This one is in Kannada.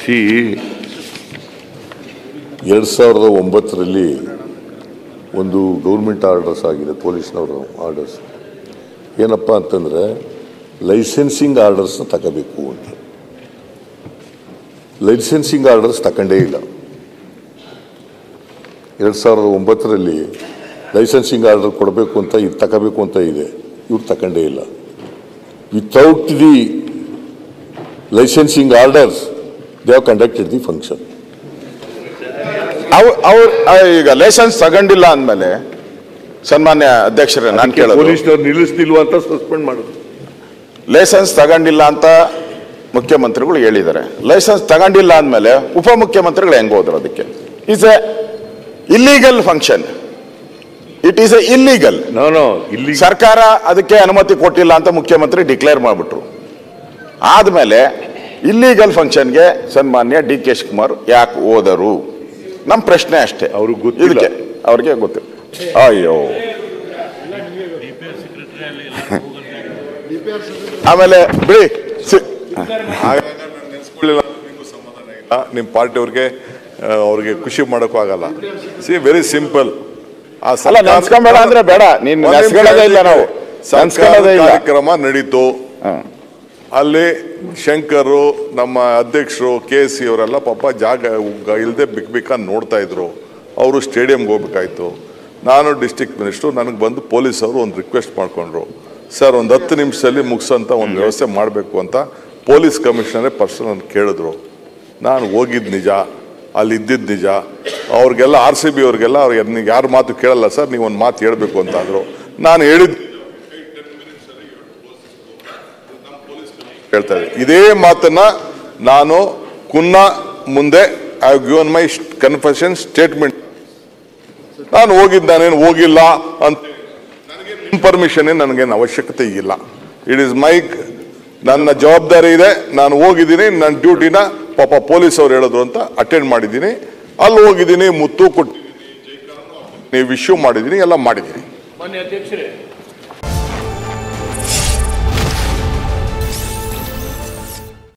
ಸಿ 2009ರಲ್ಲಿ ಒಂದು ಗೌರ್ಮೆಂಟ್ ಆರ್ಡರ್ಸ್ ಆಗಿದೆ, ಪೊಲೀಸ್ನವರು ಆರ್ಡರ್ಸ್. ಏನಪ್ಪ ಅಂತಂದರೆ ಲೈಸೆನ್ಸಿಂಗ್ ಆರ್ಡರ್ಸ್ನ ತಗೋಬೇಕು ಅಂತ. ಲೈಸೆನ್ಸಿಂಗ್ ಆರ್ಡರ್ಸ್ ತಗೊಂಡೇ ಇಲ್ಲ. 2009ರಲ್ಲಿ ಲೈಸೆನ್ಸಿಂಗ್ ಆರ್ಡರ್ ಕೊಡಬೇಕು ಅಂತ ಇದು ತಗೋಬೇಕು ಅಂತ ಇದೆ, ಇವ್ರು ತಗೊಂಡೇ ಇಲ್ಲ. Without the licensing orders they have conducted the function. ಈಗ ಲೈಸೆನ್ಸ್ ತಗೊಂಡಿಲ್ಲ ಅಂದಮೇಲೆ ಸನ್ಮಾನ್ಯ ಅಧ್ಯಕ್ಷರೇ, ನಾನು ಕೇಳೋದು, ಪೊಲೀಸ್ನವ್ರು ನಿಲ್ಲಿಸ್ತಿಲ್ವಾ ಅಂತ ಸಸ್ಪೆಂಡ್ ಮಾಡೋದು. ಲೈಸೆನ್ಸ್ ತಗೊಂಡಿಲ್ಲ ಅಂತ ಮುಖ್ಯಮಂತ್ರಿಗಳು ಹೇಳಿದ್ದಾರೆ. ಲೈಸೆನ್ಸ್ ತಗೊಂಡಿಲ್ಲ ಅಂದಮೇಲೆ ಉಪಮುಖ್ಯಮಂತ್ರಿಗಳು ಹೆಂಗ್ ಹೋದ್ರು? ಅದಕ್ಕೆ is A illegal function. It is A illegal. ಇಲ್ಲಿ ಸರ್ಕಾರ ಅದಕ್ಕೆ ಅನುಮತಿ ಕೊಟ್ಟಿಲ್ಲ ಅಂತ ಮುಖ್ಯಮಂತ್ರಿ ಡಿಕ್ಲೇರ್ ಮಾಡಿಬಿಟ್ರು. ಆದ್ಮೇಲೆ ಇಲ್ಲಿಗಲ್ ಫಂಕ್ಷನ್ಗೆ ಸನ್ಮಾನ್ಯ ಡಿ ಕೆ ಶಿವಕುಮಾರ್ ಯಾಕೆ ಹೋದರು? ನಮ್ಮ ಪ್ರಶ್ನೆ ಅಷ್ಟೇ. ಅವ್ರಿಗೆ ಗೊತ್ತಿಲ್ಲ, ಅವ್ರಿಗೆ ಗೊತ್ತಿಲ್ಲ. ಅಯ್ಯೋ, ಆಮೇಲೆ ಬಿಡಿ, ನಿಮ್ಮ ಪಾರ್ಟಿಯವ್ರಿಗೆ ಅವ್ರಿಗೆ ಖುಷಿ ಮಾಡೋಕ್ಕೂ ಆಗಲ್ಲ. C very simple. ಅಲ್ಲ, ನೆನ್ಸ್ಕೊಂಬೇಡ ಅಂದ್ರೆ ಬೇಡ, ನೀನ್ ನೆನ್ಸ್ಕೊಳ್ಳೋದೇ ಇಲ್ಲ. ನಾವು ಕಾರ್ಯಕ್ರಮ ನಡೀತು. ಅಲ್ಲಿ ಶಂಕರು, ನಮ್ಮ ಅಧ್ಯಕ್ಷರು KC ಅವರೆಲ್ಲ ಪಾಪ ಜಾಗ ಇಲ್ಲದೆ ಬಿಕ್ ನೋಡ್ತಾ ಇದ್ರು. ಅವರು ಸ್ಟೇಡಿಯಂಗೆ ಹೋಗ್ಬೇಕಾಯ್ತು. ನಾನು ಡಿಸ್ಟ್ರಿಕ್ಟ್ ಮಿನಿಸ್ಟ್ರು, ನನಗೆ ಬಂದು ಪೊಲೀಸ್ ಅವರು ಒಂದು ರಿಕ್ವೆಸ್ಟ್ ಮಾಡ್ಕೊಂಡ್ರು, ಸರ್ ಒಂದು 10 ನಿಮಿಷದಲ್ಲಿ ಮುಗಿಸೋಂಥ ಒಂದು ವ್ಯವಸ್ಥೆ ಮಾಡಬೇಕು ಅಂತ ಪೊಲೀಸ್ ಕಮಿಷನರೇ ಪರ್ಸನಲ್ ಕೇಳಿದ್ರು. ನಾನು ಹೋಗಿದ್ದು ನಿಜ, ಅಲ್ಲಿ ಇದ್ದಿದ್ದು ನಿಜ. ಅವ್ರಿಗೆಲ್ಲ RCB ಅವ್ರಿಗೆಲ್ಲ ಅವ್ರಿಗೆ ಯಾರು ಮಾತು ಕೇಳಲ್ಲ ಸರ್, ನೀವು ಒಂದು ಮಾತು ಹೇಳಬೇಕು ಅಂತ ಅಂದರು. ನಾನು ಹೇಳಿದ್ದು ಹೇಳ್ತಾ ಇದ್ದೆ, ಇದೇ ಮಾತನ್ನ ನಾನು ಕುನ್ನ ಮುಂದೆ I have given my confession statement. ನಾನು ನಾನೇನು ಹೋಗಿಲ್ಲ ಅಂತ ಪರ್ಮಿಷನ್ ನನಗೇನು ಅವಶ್ಯಕತೆ ಇಲ್ಲ. ಇಟ್ ಈಸ್ ಮೈ, ನನ್ನ ಜವಾಬ್ದಾರಿ ಇದೆ. ನಾನು ಹೋಗಿದ್ದೀನಿ, ನನ್ನ ಡ್ಯೂಟಿನ ಪಾಪ ಪೊಲೀಸ್ ಅವ್ರು ಹೇಳಿದ್ರು ಅಂತ ಅಟೆಂಡ್ ಮಾಡಿದ್ದೀನಿ. ಅಲ್ಲಿ ಹೋಗಿದ್ದೀನಿ, ಮುತ್ತು ಕೊಟ್ಟಿದ್ದೀನಿ, ನೀವು ಇಶ್ಯೂ ಮಾಡಿದ್ದೀನಿ, ಎಲ್ಲ ಮಾಡಿದ್ದೀನಿ. ಮಾನ್ಯ ಅಧ್ಯಕ್ಷರೇ,